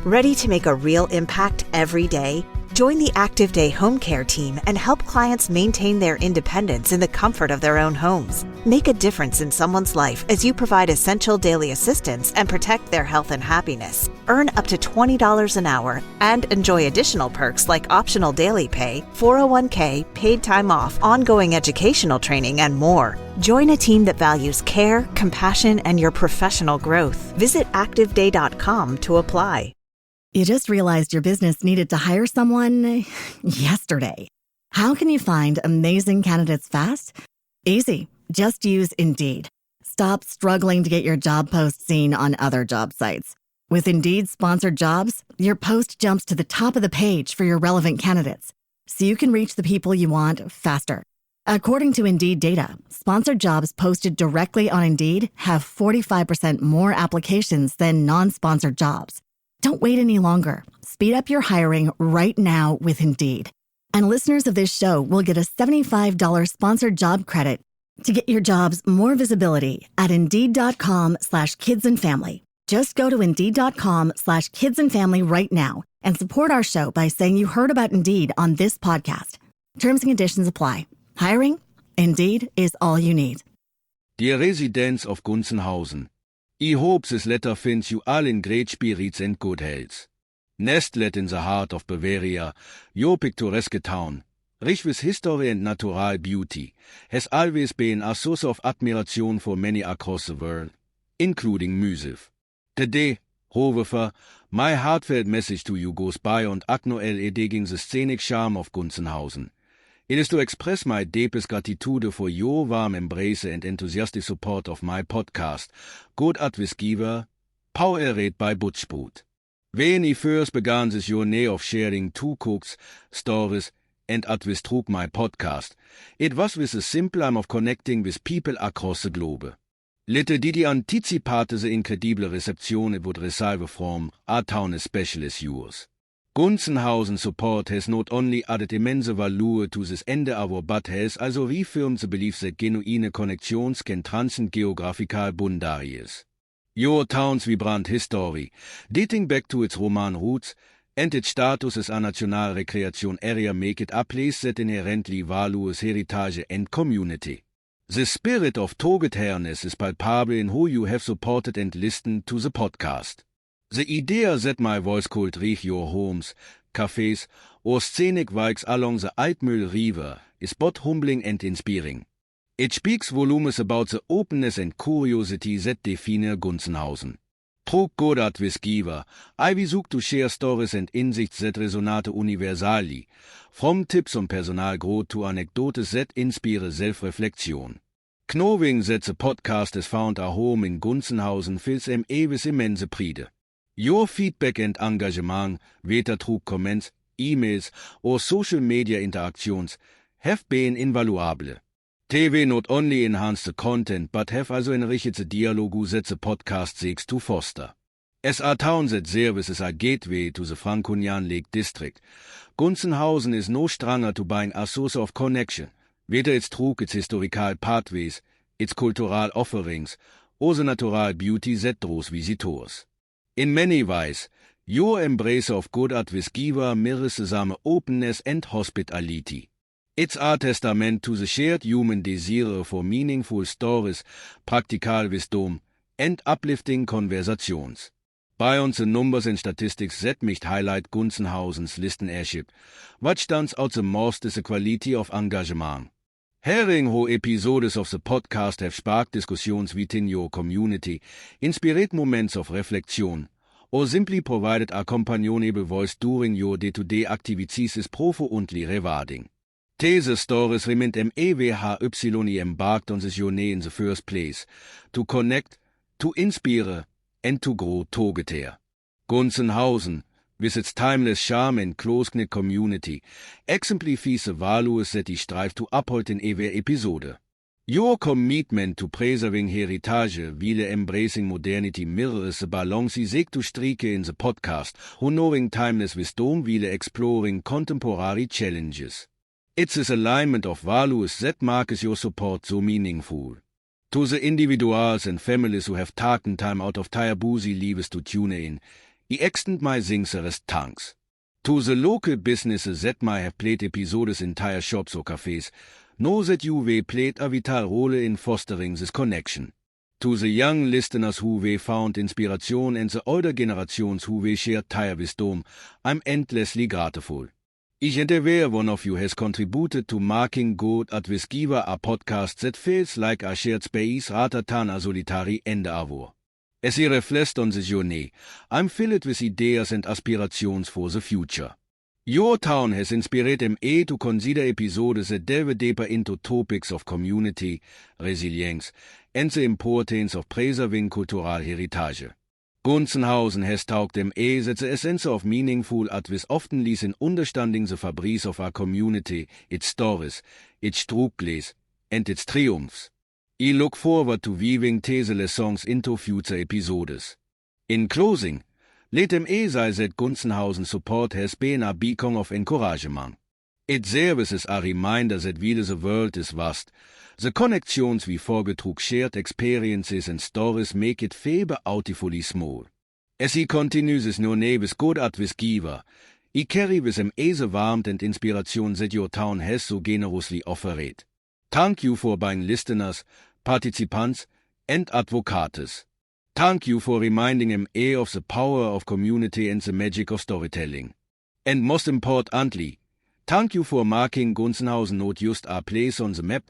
Ready to make a real impact every day? Join the Active Day Home Care team and help clients maintain their independence in the comfort of their own homes. Make a difference in someone's life as you provide essential daily assistance and protect their health and happiness. Earn up to $20 an hour and enjoy additional perks like optional daily pay, 401k, paid time off, ongoing educational training, and more. Join a team that values care, compassion, and your professional growth. Visit activeday.com to apply. You just realized your business needed to hire someone yesterday. How can you find amazing candidates fast? Easy. Just use Indeed. Stop struggling to get your job post seen on other job sites. With Indeed sponsored jobs, your post jumps to the top of the page for your relevant candidates, so you can reach the people you want faster. According to Indeed data, sponsored jobs posted directly on Indeed have 45% more applications than non-sponsored jobs. Don't wait any longer. Speed up your hiring right now with Indeed. And listeners of this show will get a $75 sponsored job credit to get your jobs more visibility at Indeed.com/kidsandfamily. Just go to Indeed.com/kidsandfamily right now and support our show by saying you heard about Indeed on this podcast. Terms and conditions apply. Hiring? Indeed is all you need. Dear residents of Gunzenhausen, I hope this letter finds you all in great spirits and good health. Nestlet in the heart of Bavaria, your picturesque town, rich with history and natural beauty, has always been a source of admiration for many across the world, including myself. Today, however, my heartfelt message to you goes beyond acknowledging the scenic charm of Gunzenhausen. It is to express my deepest gratitude for your warm embrace and enthusiastic support of my podcast, Good Advice Giver, powered by GUMROAD. When I first began this journey of sharing two cooks, stories, and advice through my podcast, it was with the simple aim of connecting with people across the globe. Little did I anticipate the incredible reception it would receive from a town as special as yours. Gunzenhausen support has not only added immense value to this endeavor, but has also reaffirmed the belief that genuine connections can transcend geographical boundaries. Your town's vibrant history, dating back to its Roman roots, and its status as a national recreation area make it a place that inherently values heritage and community. The spirit of togetherness is palpable in who you have supported and listened to the podcast. The idea that my voice could reach your homes, cafes, or scenic walks along the Altmühl River is both humbling and inspiring. It speaks volumes about the openness and curiosity that define Gunzenhausen. Through Good Advice Giver, I will seek to share stories and insights that resonate universally, from tips on personal growth to anecdotes that inspire self-reflection. Knowing that the podcast has found a home in Gunzenhausen fills me with immense pride. Your feedback and engagement, whether through comments, emails, or social media interactions, have been invaluable. They will not only enhance the content, but have also enriched the dialogue that the podcast seeks to foster. As a town that serves as a gateway to the Franconian Lake District, Gunzenhausen is no stranger to being a source of connection, whether it's through its historical pathways, its cultural offerings, or the natural beauty that draws visitors. In many ways, your embrace of Good Advice Giver mirrors the same openness and hospitality. It's a testament to the shared human desire for meaningful stories, practical wisdom, and uplifting conversations. Beyond the numbers and statistics that might highlight Gunzenhausen's listenership, what stands out the most is the quality of engagement. Hearing how episodes of the podcast have sparked discussions within your community, inspired moments of reflection, or simply provided a companionable voice during your day-to-day activities is profoundly rewarding. These stories remind MEWHY embarked on this journey in the first place, to connect, to inspire, and to grow together. Gunzenhausen, with its timeless charm and close-knit community, exemplifies the values that I strive to uphold in every episode. Your commitment to preserving heritage while embracing modernity mirrors the balance I seek to strike in the podcast, honoring timeless wisdom while exploring contemporary challenges. It's this alignment of values that makes your support so meaningful. To the individuals and families who have taken time out of their busy lives to tune in, I extend my singseres thanks. To the local businesses that might have played episodes in entire shops or cafes, know that you have played a vital role in fostering this connection. To the young listeners who have found inspiration and the older generations who have shared their wisdom, I'm endlessly grateful. Ich am aware one of you has contributed to making Good at Wisgiva a podcast that feels like a shared space rather than a solitary endeavor. As I reflect on this journey, I'm filled with ideas and aspirations for the future. Your town has inspired me to consider episodes that delve deeper into topics of community, resilience, and the importance of preserving cultural heritage. Gunzenhausen has taught me that the essence of meaningful advice often lies in understanding the fabrics of our community, its stories, its struggles, and its triumphs. I look forward to weaving these lessons into future episodes. In closing, let me say that Gunzenhausen support has been a beacon of encouragement. It serves as a reminder that while the world is vast, the connections we forge through shared experiences and stories make it feel beautifully small. As he continues his journey with Good at Wisgiva, he carry with him the warmth and inspiration that your town has so generously offered. Thank you for being listeners, participants, and advocates. Thank you for reminding me of the power of community and the magic of storytelling. And most importantly, thank you for making Gunzenhausen not just a place on the map,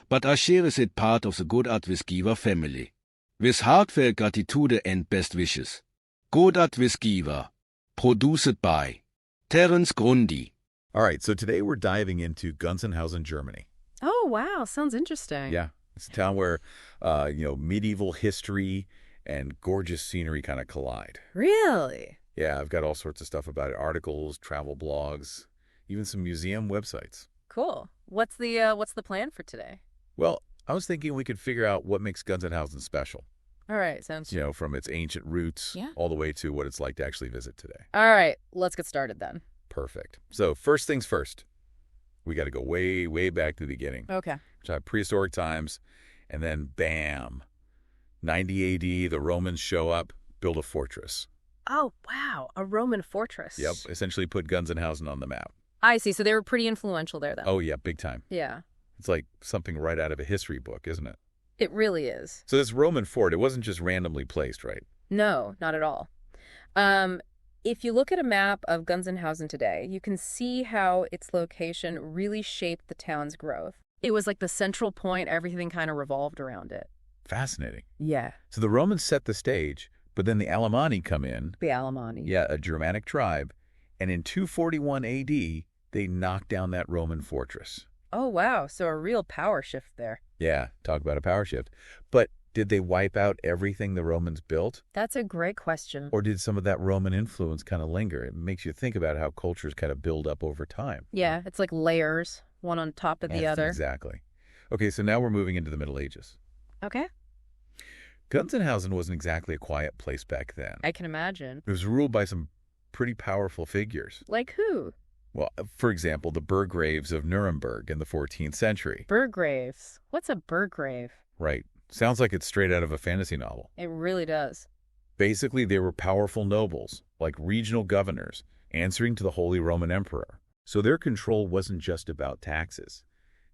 but a cherished part of the Good at Wisgiva family. With heartfelt gratitude and best wishes. Good at Wisgiva. Produced by Terence Grundy. All right, so today we're diving into Gunzenhausen, Germany. Oh, wow. Sounds interesting. Yeah, it's a town where, medieval history and gorgeous scenery kind of collide. Really? Yeah, I've got all sorts of stuff about it, articles, travel blogs, even some museum websites. Cool. What's the plan for today? Well, I was thinking we could figure out what makes Gunzenhausen special. All right, sounds From its ancient roots all the way to what it's like to actually visit today. All right, let's get started then. Perfect. So first things first, we got to go way, way back to the beginning. Okay. Which are prehistoric times, and then bam, 90 AD, the Romans show up, build a fortress. Oh, wow. A Roman fortress. Yep, essentially put Gunzenhausen on the map. I see. So they were pretty influential there, then. Oh, yeah, big time. Yeah. It's like something right out of a history book, isn't it? It really is. So this Roman fort, it wasn't just randomly placed, right? No, not at all. If you look at a map of Gunzenhausen today, you can see how its location really shaped the town's growth. It was like the central point. Everything kind of revolved around it. Fascinating. Yeah. So the Romans set the stage, but then the Alemanni come in. The Alemanni. Yeah, a Germanic tribe. And in 241 AD, they knocked down that Roman fortress. Oh, wow. So a real power shift there. Yeah, talk about a power shift. But did they wipe out everything the Romans built? That's a great question. Or did some of that Roman influence kind of linger? It makes you think about how cultures kind of build up over time. Yeah, it's like layers, one on top of the other. Exactly. Okay, so now we're moving into the Middle Ages. Okay. Gunzenhausen wasn't exactly a quiet place back then. I can imagine. It was ruled by some pretty powerful figures. Like who? Well, for example, the Burgraves of Nuremberg in the 14th century. Burgraves. What's a Burgrave? Right. Sounds like it's straight out of a fantasy novel. It really does. Basically, they were powerful nobles, like regional governors, answering to the Holy Roman Emperor. So their control wasn't just about taxes.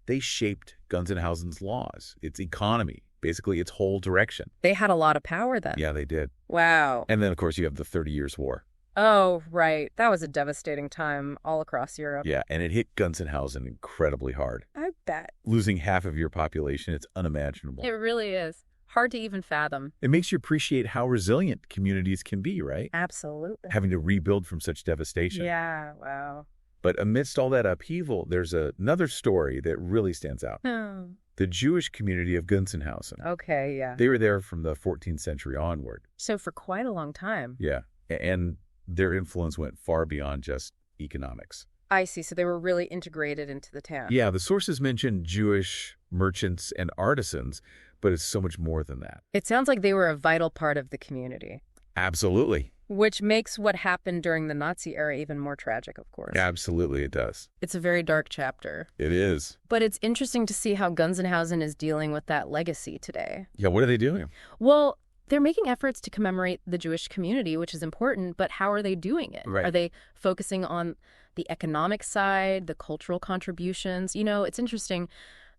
They shaped Gunzenhausen's laws, its economy, basically its whole direction. They had a lot of power then. Yeah, they did. Wow. And then, of course, you have the 30 Years' War. Oh, right. That was a devastating time all across Europe. Yeah, and it hit Gunzenhausen incredibly hard. I bet. Losing half of your population, it's unimaginable. It really is. Hard to even fathom. It makes you appreciate how resilient communities can be, right? Absolutely. Having to rebuild from such devastation. Yeah, wow. But amidst all that upheaval, there's another story that really stands out. Oh. The Jewish community of Gunzenhausen. Okay, yeah. They were there from the 14th century onward. So for quite a long time. Yeah, and their influence went far beyond just economics. I see. So they were really integrated into the town. Yeah, the sources mention Jewish merchants and artisans, but it's so much more than that. It sounds like they were a vital part of the community. Absolutely. Which makes what happened during the Nazi era even more tragic, of course. Absolutely, it does. It's a very dark chapter. It is. But it's interesting to see how Gunzenhausen is dealing with that legacy today. Yeah, what are they doing? Well, They're making efforts to commemorate the Jewish community, which is important, but how are they doing it? Right. Are they focusing on the economic side, the cultural contributions? You know, it's interesting.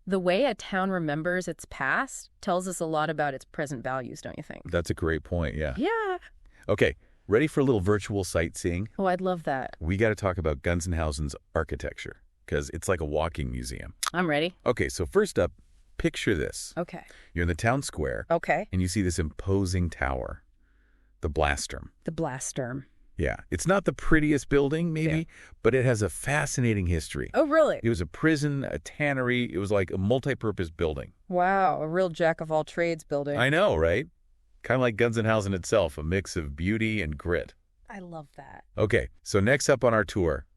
The way a town remembers its past tells us a lot about its present values, don't you think? That's a great point, yeah. Yeah. Okay, ready for a little virtual sightseeing? Oh, I'd love that. We got to talk about Gunzenhausen's architecture, because it's like a walking museum. I'm ready. Okay, so first up, picture this. Okay. You're in the town square, Okay. and you see this imposing tower, the Blasturm. The Blasturm. Yeah, it's not the prettiest building, maybe, but it has a fascinating history. Oh, really? It was a prison, a tannery. It was like a multi-purpose building. Wow, a real jack-of-all-trades building. I know, right? Kind of like Gunzenhausen itself, a mix of beauty and grit. I love that. Okay, so next up on our tour,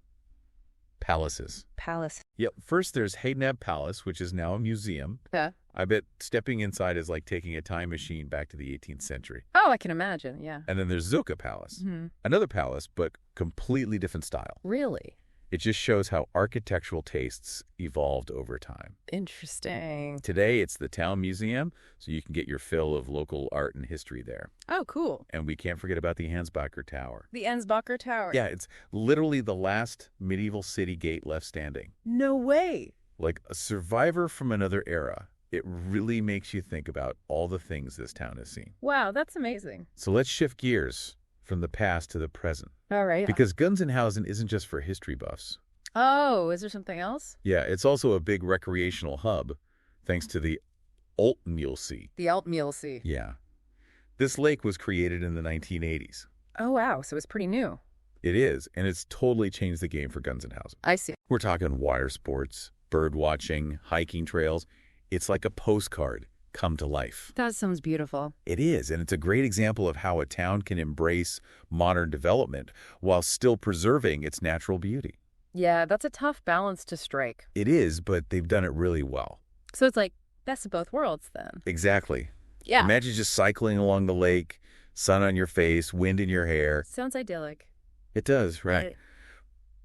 palaces. Palace. Yep, first there's Heidenab Palace, which is now a museum. Yeah. I bet stepping inside is like taking a time machine back to the 18th century. Oh, I can imagine, yeah. And then there's Zucca Palace, Mm-hmm. another palace, but completely different style. Really? It just shows how architectural tastes evolved over time. Interesting. Today, it's the town museum, so you can get your fill of local art and history there. Oh, cool. And we can't forget about the Ansbacher Tower. The Ansbacher Tower. Yeah, it's literally the last medieval city gate left standing. No way. Like a survivor from another era, it really makes you think about all the things this town has seen. Wow, that's amazing. So let's shift gears from the past to the present. All right. Because Gunzenhausen isn't just for history buffs. Oh, is there something else? Yeah, it's also a big recreational hub, thanks to the Altmuhlsee. The Altmuhlsee. Yeah. This lake was created in the 1980s. Oh, wow. So it's pretty new. It is, and it's totally changed the game for Gunzenhausen. I see. We're talking water sports, bird watching, hiking trails. It's like a postcard come to life. That sounds beautiful. It is, and it's a great example of how a town can embrace modern development while still preserving its natural beauty. Yeah, that's a tough balance to strike. It is, but they've done it really well. So it's like best of both worlds then. Exactly. Yeah. Imagine just cycling along the lake, sun on your face, wind in your hair. Sounds idyllic. It does, right.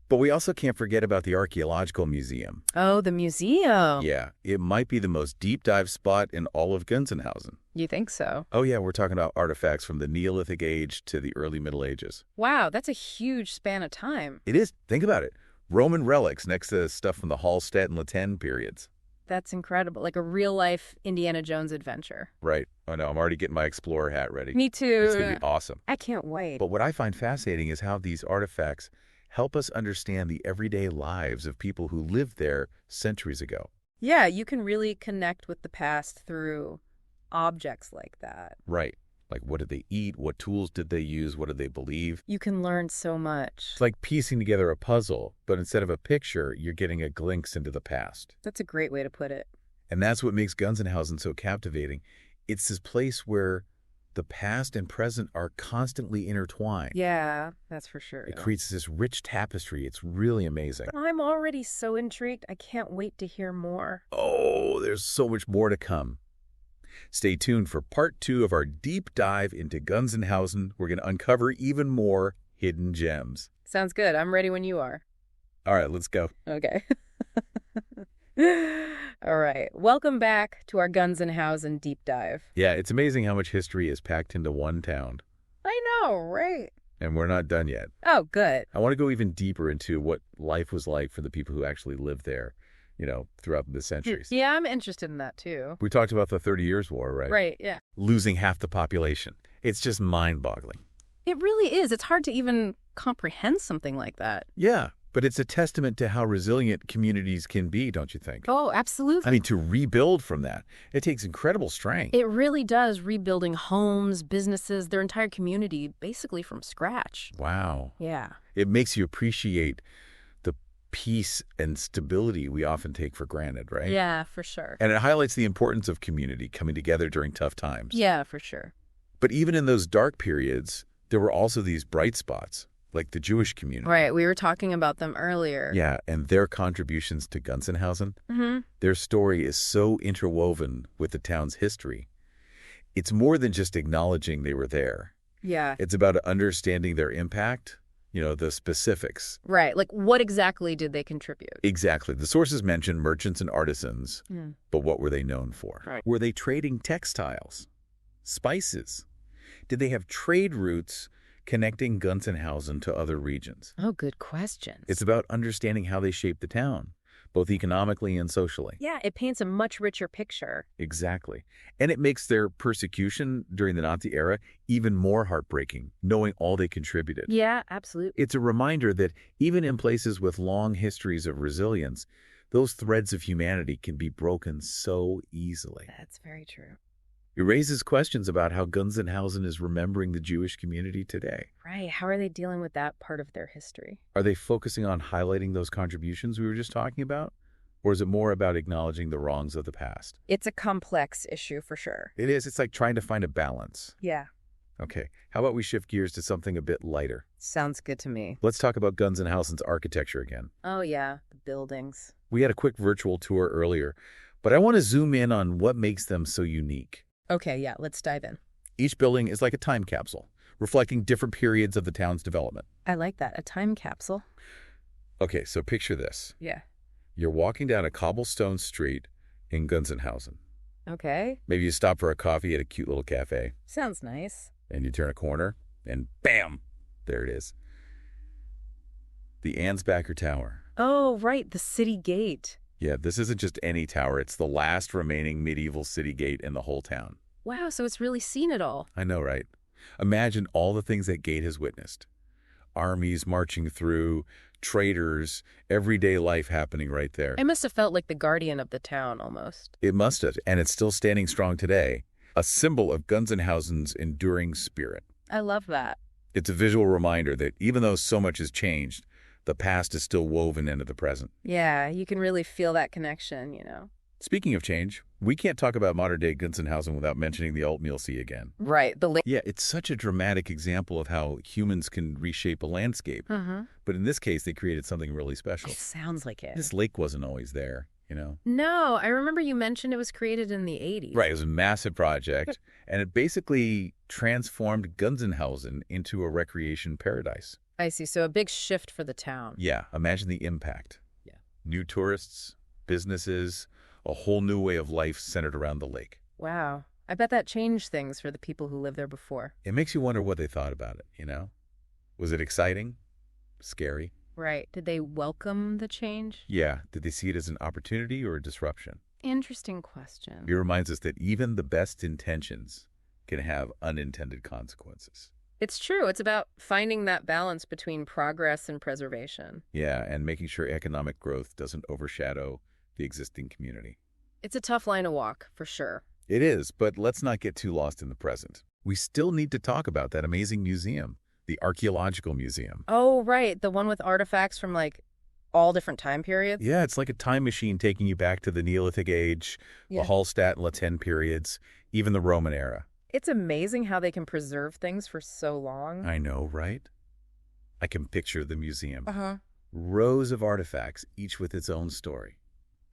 But we also can't forget about the Archaeological Museum. Oh, the museum. Yeah, it might be the most deep dive spot in all of Gunzenhausen. You think so? Oh yeah, we're talking about artifacts from the Neolithic Age to the early Middle Ages. Wow, that's a huge span of time. It is. Think about it. Roman relics next to stuff from the Hallstatt and La Tène periods. That's incredible. Like a real-life Indiana Jones adventure. Right. Oh no, I'm already getting my explorer hat ready. Me too. It's going to be awesome. I can't wait. But what I find fascinating is how these artifacts help us understand the everyday lives of people who lived there centuries ago. Yeah, you can really connect with the past through objects like that. Right. Like, what did they eat? What tools did they use? What did they believe? You can learn so much. It's like piecing together a puzzle, but instead of a picture, you're getting a glimpse into the past. That's a great way to put it. And that's what makes Gunzenhausen so captivating. It's this place where the past and present are constantly intertwined. Yeah, that's for sure. It creates this rich tapestry. It's really amazing. I'm already so intrigued. I can't wait to hear more. Oh, there's so much more to come. Stay tuned for part 2 of our deep dive into Gunzenhausen. We're going to uncover even more hidden gems. Sounds good. I'm ready when you are. All right, let's go. Okay. All right. Welcome back to our Gunzenhausen deep dive. Yeah, it's amazing how much history is packed into one town. I know, right? And we're not done yet. Oh, good. I want to go even deeper into what life was like for the people who actually lived there, throughout the centuries. Yeah, I'm interested in that too. We talked about the 30 Years' War, right? Right, yeah. Losing half the population. It's just mind-boggling. It really is. It's hard to even comprehend something like that. Yeah, but it's a testament to how resilient communities can be, don't you think? Oh, absolutely. I mean, to rebuild from that, it takes incredible strength. It really does, rebuilding homes, businesses, their entire community, basically from scratch. Wow. Yeah. It makes you appreciate the peace and stability we often take for granted, right? Yeah, for sure. And it highlights the importance of community coming together during tough times. Yeah, for sure. But even in those dark periods, there were also these bright spots, like the Jewish community. Right, we were talking about them earlier. Yeah, and their contributions to Gunzenhausen. Mm-hmm. Their story is so interwoven with the town's history. It's more than just acknowledging they were there. Yeah. It's about understanding their impact, the specifics. Right, like what exactly did they contribute? Exactly. The sources mention merchants and artisans, Mm. but what were they known for? Right. Were they trading textiles, spices, Did they have trade routes connecting Gunzenhausen to other regions? Oh, good questions. It's about understanding how they shaped the town, both economically and socially. Yeah, it paints a much richer picture. Exactly. And it makes their persecution during the Nazi era even more heartbreaking, knowing all they contributed. Yeah, absolutely. It's a reminder that even in places with long histories of resilience, those threads of humanity can be broken so easily. That's very true. It raises questions about how Gunzenhausen is remembering the Jewish community today. Right. How are they dealing with that part of their history? Are they focusing on highlighting those contributions we were just talking about? Or is it more about acknowledging the wrongs of the past? It's a complex issue for sure. It is. It's like trying to find a balance. Yeah. Okay, how about we shift gears to something a bit lighter? Sounds good to me. Let's talk about Gunzenhausen's architecture again. Oh, yeah. The buildings. We had a quick virtual tour earlier, but I want to zoom in on what makes them so unique. Okay, yeah. Let's dive in. Each building is like a time capsule, reflecting different periods of the town's development. I like that. A time capsule. Okay, so picture this. Yeah. You're walking down a cobblestone street in Gunzenhausen. Okay. Maybe you stop for a coffee at a cute little cafe, Sounds nice. and you turn a corner, and bam, there it is. The Ansbacher Tower. Oh, right. The city gate. Yeah, this isn't just any tower. It's the last remaining medieval city gate in the whole town. Wow, so it's really seen it all. I know, right? Imagine all the things that gate has witnessed. Armies marching through, traders, everyday life happening right there. It must have felt like the guardian of the town, almost. It must have, and it's still standing strong today. A symbol of Gunzenhausen's enduring spirit. I love that. It's a visual reminder that even though so much has changed, the past is still woven into the present. Yeah, you can really feel that connection, you know. Speaking of change, we can't talk about modern-day Gunzenhausen without mentioning the Altmuhlsee again. Right. Yeah, it's such a dramatic example of how humans can reshape a landscape. But in this case, they created something really special. It sounds like it. This lake wasn't always there, you know? No, I remember you mentioned it was created in the 80s. Right, it was a massive project, and it basically transformed Gunzenhausen into a recreation paradise. I see. So a big shift for the town. Yeah, imagine the impact. Yeah. New tourists, businesses, a whole new way of life centered around the lake. Wow. I bet that changed things for the people who lived there before. It makes you wonder what they thought about it, you know? Was it exciting? Scary? Right. Did they welcome the change? Yeah. Did they see it as an opportunity or a disruption? Interesting question. It reminds us that even the best intentions can have unintended consequences. It's true. It's about finding that balance between progress and preservation. Yeah, and making sure economic growth doesn't overshadow the existing community. It's a tough line to walk, for sure. It is, but let's not get too lost in the present. We still need to talk about that amazing museum, the Archaeological Museum. Oh, right. The one with artifacts from, like, all different time periods? Yeah, it's like a time machine taking you back to the Neolithic Age, the Hallstatt and La Tène periods, even the Roman era. It's amazing how they can preserve things for so long. I know, right? I can picture the museum. Uh-huh. Rows of artifacts, each with its own story.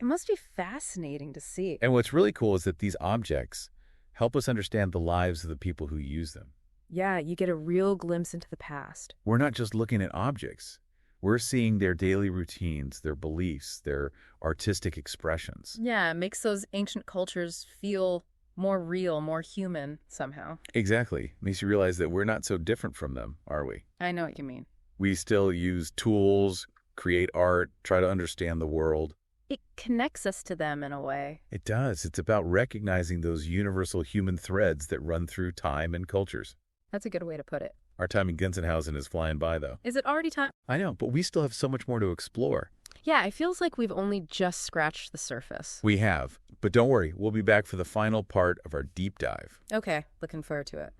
It must be fascinating to see. And what's really cool is that these objects help us understand the lives of the people who use them. Yeah, you get a real glimpse into the past. We're not just looking at objects. We're seeing their daily routines, their beliefs, their artistic expressions. Yeah, it makes those ancient cultures feel more real, more human somehow. Exactly. Makes you realize that we're not so different from them, are we? I know what you mean. We still use tools, create art, try to understand the world. It connects us to them in a way. It does. It's about recognizing those universal human threads that run through time and cultures. That's a good way to put it. Our time in Gunzenhausen is flying by, though. Is it already time? I know, but we still have so much more to explore. Yeah, it feels like we've only just scratched the surface. We have. But don't worry, we'll be back for the final part of our deep dive. Okay, looking forward to it.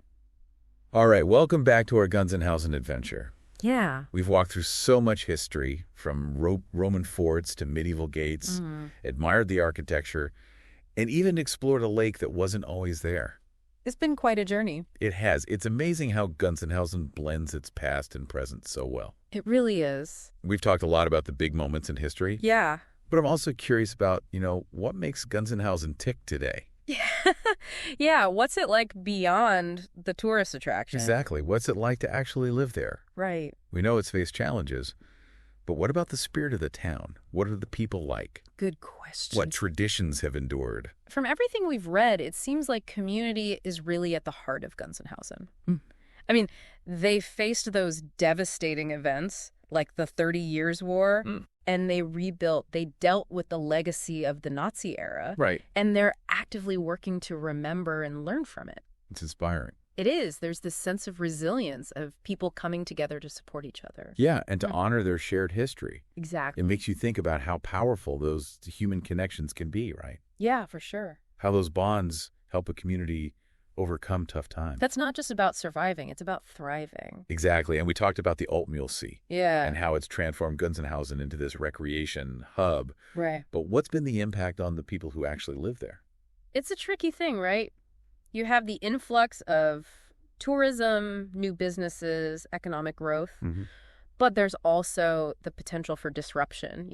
All right, welcome back to our Gunzenhausen adventure. Yeah. We've walked through so much history, from Roman forts to medieval gates, admired the architecture, and even explored a lake that wasn't always there. It's been quite a journey. It has. It's amazing how Gunzenhausen blends its past and present so well. It really is. We've talked a lot about the big moments in history. Yeah. But I'm also curious about, what makes Gunzenhausen tick today? Yeah, what's it like beyond the tourist attraction? Exactly. What's it like to actually live there? Right. We know it's faced challenges, But what about the spirit of the town? What are the people like? Good question. What traditions have endured? From everything we've read, it seems like community is really at the heart of Gunzenhausen. I mean, they faced those devastating events like the 30 Years' War, and they dealt with the legacy of the Nazi era. Right. And they're actively working to remember and learn from it. It's inspiring. It is. There's this sense of resilience of people coming together to support each other. Yeah, and to honor their shared history. Exactly. It makes you think about how powerful those human connections can be, right? Yeah, for sure. How those bonds help a community overcome tough times. That's not just about surviving. It's about thriving. Exactly. And we talked about the Altmühlsee. Yeah. And how it's transformed Gunzenhausen into this recreation hub. Right. But what's been the impact on the people who actually live there? It's a tricky thing, right? You have the influx of tourism, new businesses, economic growth, but there's also the potential for disruption,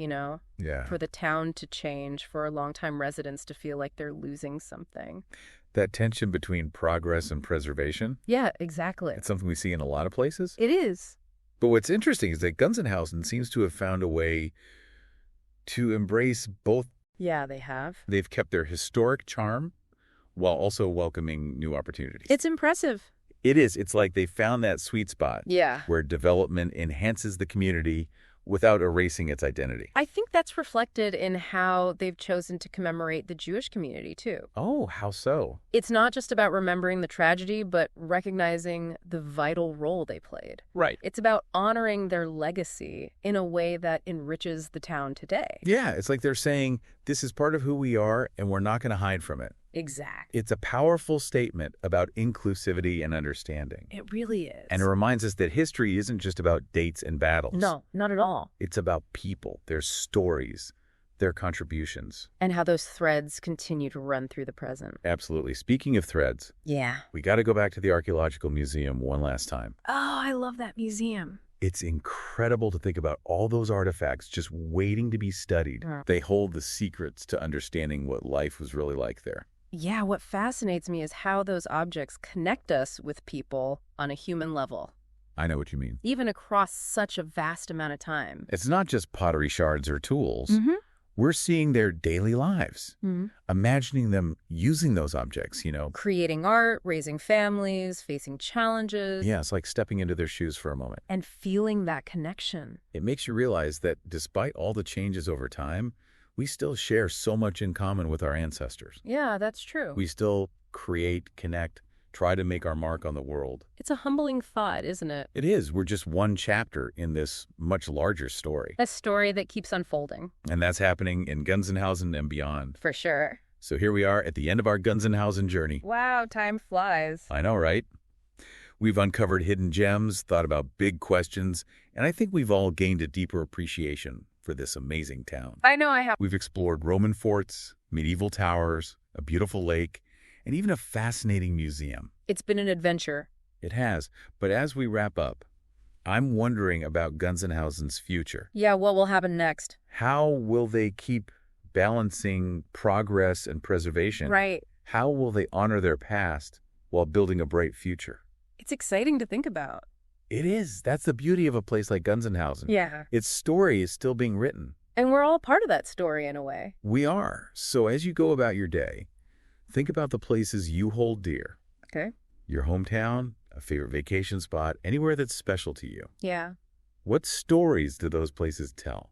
Yeah. for the town to change, for longtime residents to feel like they're losing something. That tension between progress and preservation, Yeah, exactly. it's something we see in a lot of places. It is. But what's interesting is that Gunzenhausen seems to have found a way to embrace both. Yeah, they have. They've kept their historic charm while also welcoming new opportunities. It's impressive. It is. It's like they found that sweet spot Yeah. where development enhances the community without erasing its identity. I think that's reflected in how they've chosen to commemorate the Jewish community, too. Oh, how so? It's not just about remembering the tragedy, but recognizing the vital role they played. Right. It's about honoring their legacy in a way that enriches the town today. Yeah, it's like they're saying, this is part of who we are, and we're not going to hide from it. Exactly. It's a powerful statement about inclusivity and understanding. It really is. And it reminds us that history isn't just about dates and battles. No, not at all. It's about people, their stories, their contributions. And how those threads continue to run through the present. Absolutely. Speaking of threads, Yeah. we got to go back to the Archaeological Museum one last time. Oh, I love that museum. It's incredible to think about all those artifacts just waiting to be studied. They hold the secrets to understanding what life was really like there. Yeah, what fascinates me is how those objects connect us with people on a human level, I know what you mean. even across such a vast amount of time. It's not just pottery shards or tools. We're seeing their daily lives, imagining them using those objects, Creating art, raising families, facing challenges. Yeah, it's like stepping into their shoes for a moment. And feeling that connection. It makes you realize that despite all the changes over time, we still share so much in common with our ancestors. Yeah, that's true. We still create, connect, try to make our mark on the world. It's a humbling thought, isn't it? It is. We're just one chapter in this much larger story. A story that keeps unfolding. And that's happening in Gunzenhausen and beyond. For sure. So here we are at the end of our Gunzenhausen journey. Wow, time flies. I know, right? We've uncovered hidden gems, thought about big questions, and I think we've all gained a deeper appreciation for this amazing town. I know I have. We've explored Roman forts, medieval towers, a beautiful lake, and even a fascinating museum. It's been an adventure. It has. But as we wrap up, I'm wondering about Gunzenhausen's future. Yeah, what will happen next? How will they keep balancing progress and preservation? Right. How will they honor their past while building a bright future? It's exciting to think about. It is. That's the beauty of a place like Gunzenhausen. Yeah. Its story is still being written. And we're all part of that story in a way. We are. So as you go about your day, think about the places you hold dear. Okay. Your hometown, a favorite vacation spot, anywhere that's special to you. Yeah. What stories do those places tell?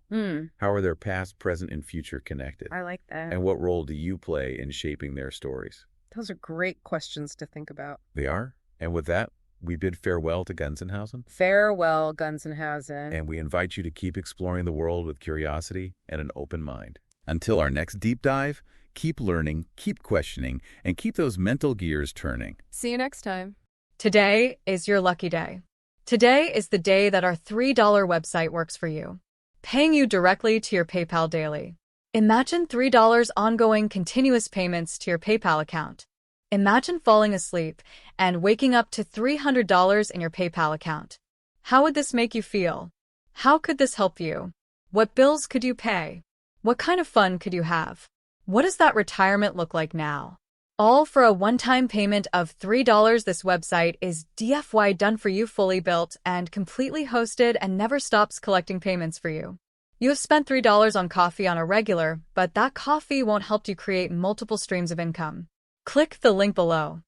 How are their past, present, and future connected? I like that. And what role do you play in shaping their stories? Those are great questions to think about. They are. And with that, we bid farewell to Gunzenhausen. Farewell, Gunzenhausen. And we invite you to keep exploring the world with curiosity and an open mind. Until our next deep dive, keep learning, keep questioning, and keep those mental gears turning. See you next time. Today is your lucky day. Today is the day that our $3 website works for you, paying you directly to your PayPal daily. Imagine $3 ongoing continuous payments to your PayPal account. Imagine falling asleep and waking up to $300 in your PayPal account. How would this make you feel? How could this help you? What bills could you pay? What kind of fun could you have? What does that retirement look like now? All for a one-time payment of $3. This website is DFY done for you, fully built and completely hosted, and never stops collecting payments for you. You have spent $3 on coffee on a regular, but that coffee won't help you create multiple streams of income. Click the link below.